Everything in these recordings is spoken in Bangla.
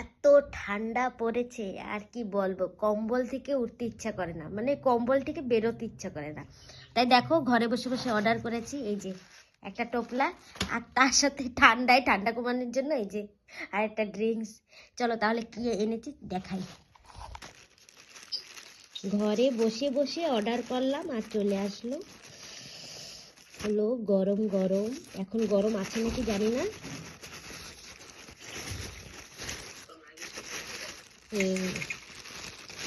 এত ঠান্ডা পড়েছে আর কি বলবো, কম্বল থেকে উঠতে ইচ্ছা করে না, মানে কম্বল থেকে বেরোতে ইচ্ছা করে না। তাই দেখো ঘরে বসে বসে অর্ডার করেছি এই যে একটা টোপলা, আর তার সাথে ঠান্ডা কমানোর জন্য এই যে আর একটা ড্রিঙ্কস। চলো তাহলে কি এনেছি দেখাই। ঘরে বসে বসে অর্ডার করলাম আর চলে আসলো হলো গরম গরম, এখন গরম আছে নাকি জানি না,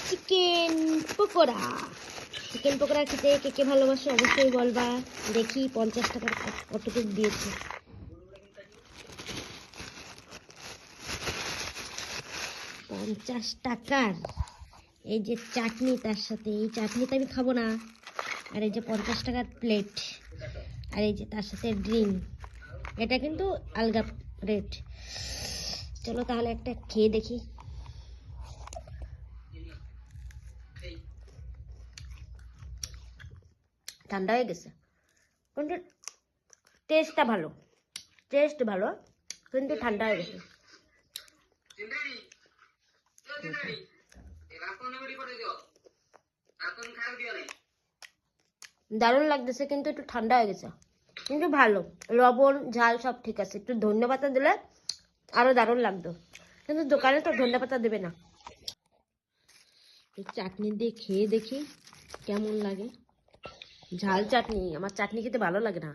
চিকেন পকোড়া। চিকেন পকোড়া খেতে কে কে ভালোবাসো অবশ্যই বলবা। দেখি 50 টাকার কতটুকু দিয়েছে। 50 টাকার এই যে চাটনি, তার সাথে এই চাটনিটা আমি খাবো না, আর এই যে 50 টাকার প্লেট, আর এই যে তার সাথে ড্রিঙ্ক, এটা কিন্তু আলগা রেট। চলো তাহলে একটা খেয়ে দেখি। ঠান্ডা হয়ে গেছে কিন্তু টেস্ট ভালো কিন্তু ঠান্ডা হয়ে গেছে। দারুণ লাগতেছে কিন্তু একটু ঠান্ডা হয়ে গেছে, কিন্তু ভালো, লবণ ঝাল সব ঠিক আছে। একটু ধনেপাতা দিলে আরো দারুণ লাগতো, কিন্তু দোকানে তো ধনেপাতা দেবে না। চাটনি দিয়ে খেয়ে দেখি কেমন লাগে। ঝাল চাটনি, আমার চাটনি খেতে ভালো লাগে না।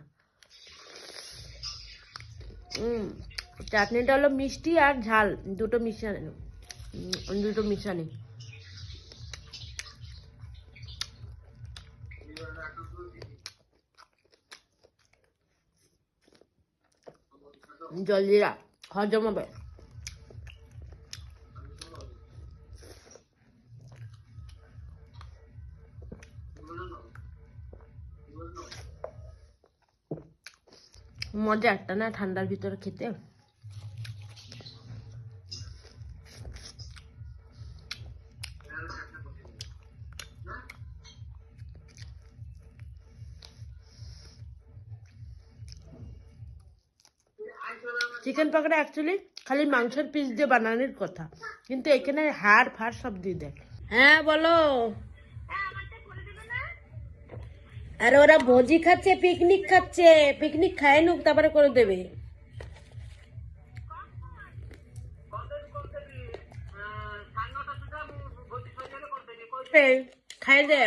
চাটনিটা হলো মিষ্টি আর ঝাল দুটো মিশানো। জলজিরা হজম হবে। মজা একটা না ঠান্ডার ভিতরে খেতে। চিকেন পকোড়া অ্যাকচুয়ালি খালি মাংসের পিস দিয়ে বানানোর কথা, কিন্তু এখানে হাড় ফাড় সব দিয়ে দেয়। হ্যাঁ বলো। আর ওরা ভোজি খাচ্ছে, পিকনিক খায় নুক তারপরে করে দেবে। খাই দে।